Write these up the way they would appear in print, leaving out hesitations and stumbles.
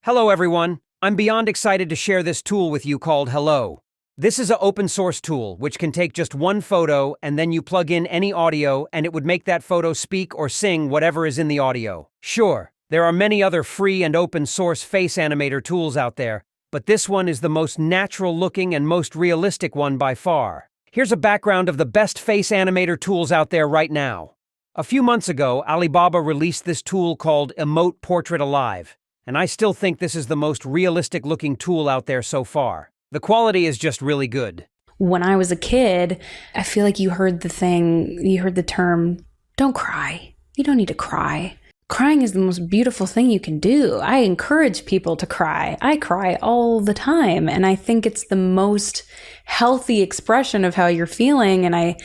Hello everyone, I'm beyond excited to share this tool with you called Hello. This is an open source tool which can take just one photo and then you plug in any audio and it would make that photo speak or sing whatever is in the audio. Sure, there are many other free and open source face animator tools out there, but this one is the most natural looking and most realistic one by far. Here's a background of the best face animator tools out there right now. A few months ago, Alibaba released this tool called Emote Portrait Alive. And I still think this is the most realistic-looking tool out there so far. The quality is just really good. When I was a kid, I feel like you heard the term, don't cry. You don't need to cry. Crying is the most beautiful thing you can do. I encourage people to cry. I cry all the time, and I think it's the most healthy expression of how you're feeling, and I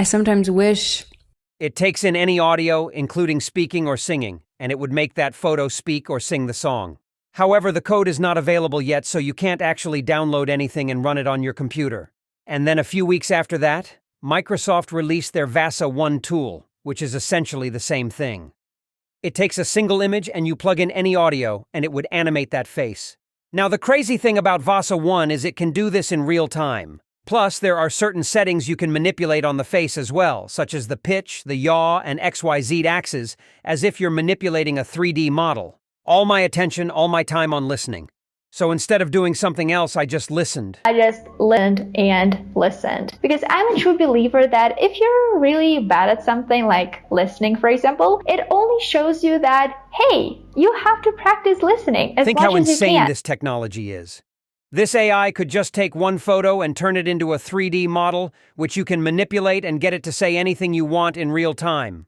sometimes wish... It takes in any audio, including speaking or singing, and it would make that photo speak or sing the song. However, the code is not available yet, so you can't actually download anything and run it on your computer. And then a few weeks after that, Microsoft released their VASA 1 tool, which is essentially the same thing. It takes a single image and you plug in any audio, and it would animate that face. Now, the crazy thing about VASA 1 is it can do this in real time. Plus, there are certain settings you can manipulate on the face as well, such as the pitch, the yaw, and XYZ axes, as if you're manipulating a 3D model. All my attention, all my time on listening. So instead of doing something else, I just listened. I just listened and listened. Because I'm a true believer that if you're really bad at something like listening, for example, it only shows you that, hey, you have to practice listening as much as you can. Think how insane this technology is. This AI could just take one photo and turn it into a 3D model, which you can manipulate and get it to say anything you want in real time.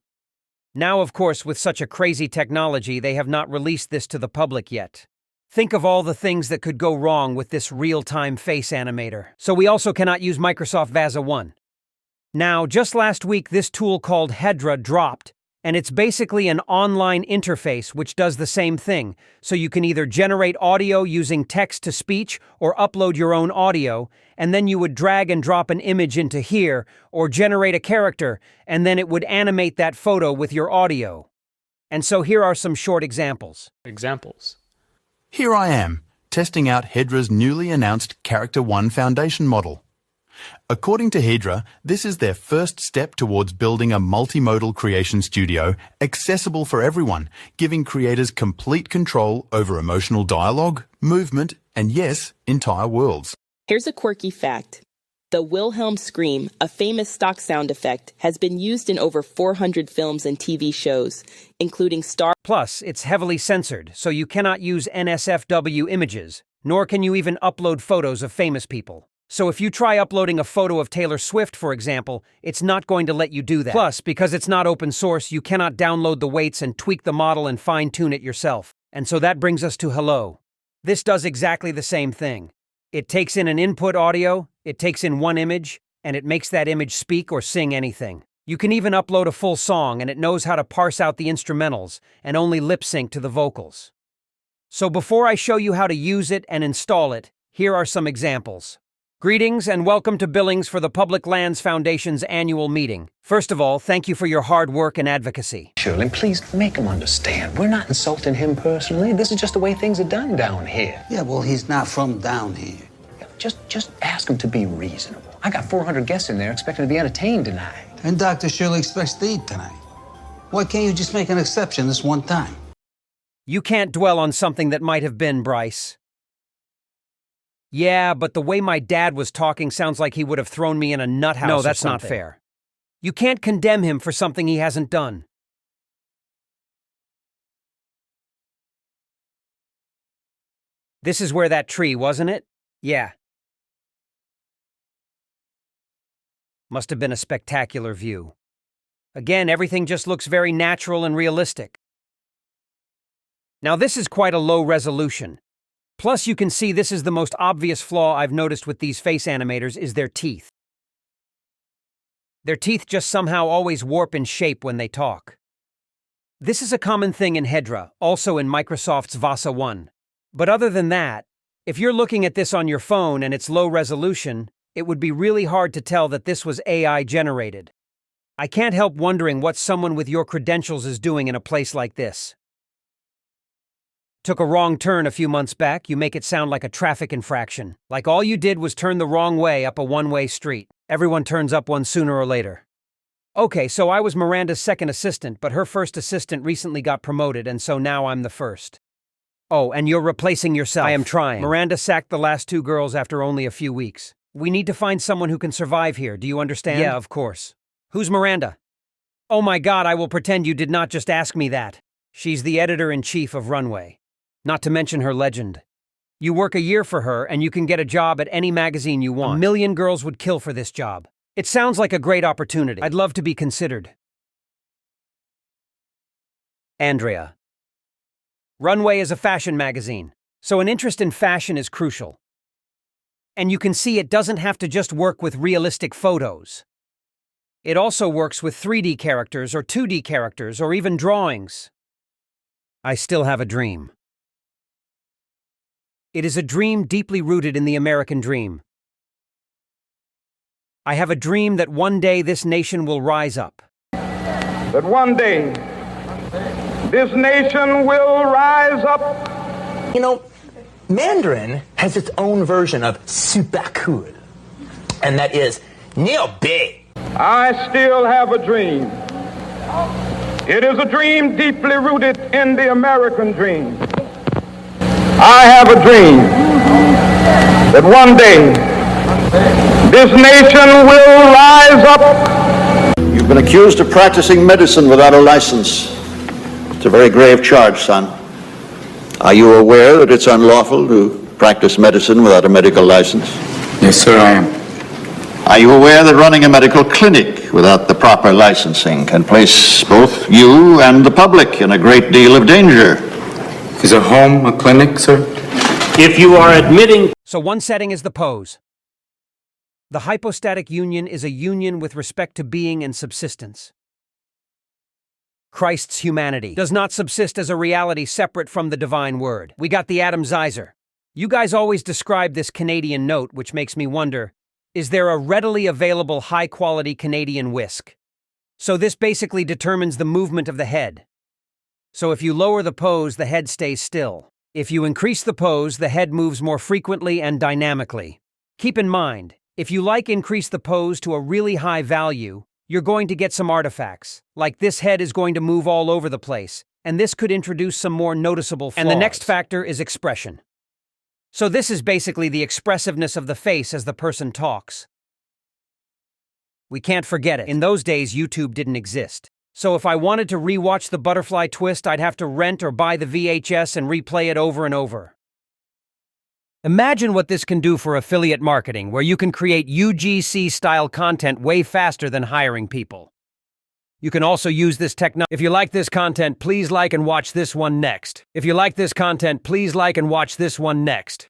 Now, of course, with such a crazy technology, they have not released this to the public yet. Think of all the things that could go wrong with this real-time face animator. So we also cannot use Microsoft VASA 1. Now, just last week, this tool called Hedra dropped, and it's basically an online interface which does the same thing, so you can either generate audio using text-to-speech or upload your own audio, and then you would drag and drop an image into here, or generate a character, and then it would animate that photo with your audio. And so here are some short examples. Here I am, testing out Hedra's newly announced Character 1 Foundation model. According to Hedra, this is their first step towards building a multimodal creation studio accessible for everyone, giving creators complete control over emotional dialogue, movement, and yes, entire worlds. Here's a quirky fact. The Wilhelm scream, a famous stock sound effect, has been used in over 400 films and TV shows, including Plus, it's heavily censored, so you cannot use NSFW images, nor can you even upload photos of famous people. So if you try uploading a photo of Taylor Swift, for example, it's not going to let you do that. Plus, because it's not open source, you cannot download the weights and tweak the model and fine-tune it yourself. And so that brings us to Hello. This does exactly the same thing. It takes in an input audio, it takes in one image, and it makes that image speak or sing anything. You can even upload a full song, and it knows how to parse out the instrumentals and only lip-sync to the vocals. So before I show you how to use it and install it, here are some examples. Greetings and welcome to Billings for the Public Lands Foundation's annual meeting. First of all, thank you for your hard work and advocacy. Shirley, please make him understand. We're not insulting him personally. This is just the way things are done down here. Yeah, well, he's not from down here. Just ask him to be reasonable. I got 400 guests in there expecting to be entertained tonight. And Dr. Shirley expects to eat tonight. Why can't you just make an exception this one time? You can't dwell on something that might have been, Bryce. Yeah, but the way my dad was talking sounds like he would have thrown me in a nut house. No, that's not fair. You can't condemn him for something he hasn't done. This is where that tree, wasn't it? Yeah. Must have been a spectacular view. Again, everything just looks very natural and realistic. Now this is quite a low resolution. Plus, you can see this is the most obvious flaw I've noticed with these face animators is their teeth. Their teeth just somehow always warp in shape when they talk. This is a common thing in Hedra, also in Microsoft's VASA 1. But other than that, if you're looking at this on your phone and it's low resolution, it would be really hard to tell that this was AI generated. I can't help wondering what someone with your credentials is doing in a place like this. Took a wrong turn a few months back, you make it sound like a traffic infraction. Like all you did was turn the wrong way up a one-way street. Everyone turns up one sooner or later. Okay, so I was Miranda's second assistant, but her first assistant recently got promoted, and so now I'm the first. Oh, and you're replacing yourself. I am trying. Miranda sacked the last two girls after only a few weeks. We need to find someone who can survive here, do you understand? Yeah, of course. Who's Miranda? Oh my God, I will pretend you did not just ask me that. She's the editor-in-chief of Runway. Not to mention her legend. You work a year for her, and you can get a job at any magazine you want. 1 million girls would kill for this job. It sounds like a great opportunity. I'd love to be considered. Andrea. Runway is a fashion magazine, so an interest in fashion is crucial. And you can see it doesn't have to just work with realistic photos. It also works with 3D characters or 2D characters or even drawings. I still have a dream. It is a dream deeply rooted in the American dream. I have a dream that one day this nation will rise up. That one day this nation will rise up. You know, Mandarin has its own version of super cool, and that is Neil Big. I still have a dream. It is a dream deeply rooted in the American dream. I have a dream that one day this nation will rise up. You've been accused of practicing medicine without a license. It's a very grave charge, son. Are you aware that it's unlawful to practice medicine without a medical license? Yes, sir, I am. Are you aware that running a medical clinic without the proper licensing can place both you and the public in a great deal of danger? Is a home a clinic, sir? If you are admitting... So one setting is the pose. The hypostatic union is a union with respect to being and subsistence. Christ's humanity does not subsist as a reality separate from the divine word. We got the Adam Zeiser. You guys always describe this Canadian note, which makes me wonder, is there a readily available high-quality Canadian whisk? So this basically determines the movement of the head. So if you lower the pose, the head stays still. If you increase the pose, the head moves more frequently and dynamically. Keep in mind, if you increase the pose to a really high value, you're going to get some artifacts, like this head is going to move all over the place, and this could introduce some more noticeable flaws. And the next factor is expression. So this is basically the expressiveness of the face as the person talks. We can't forget it. In those days, YouTube didn't exist. So if I wanted to rewatch the butterfly twist, I'd have to rent or buy the VHS and replay it over and over. Imagine what this can do for affiliate marketing, where you can create UGC-style content way faster than hiring people. You can also use this technology. If you like this content, please like and watch this one next. If you like this content, please like and watch this one next.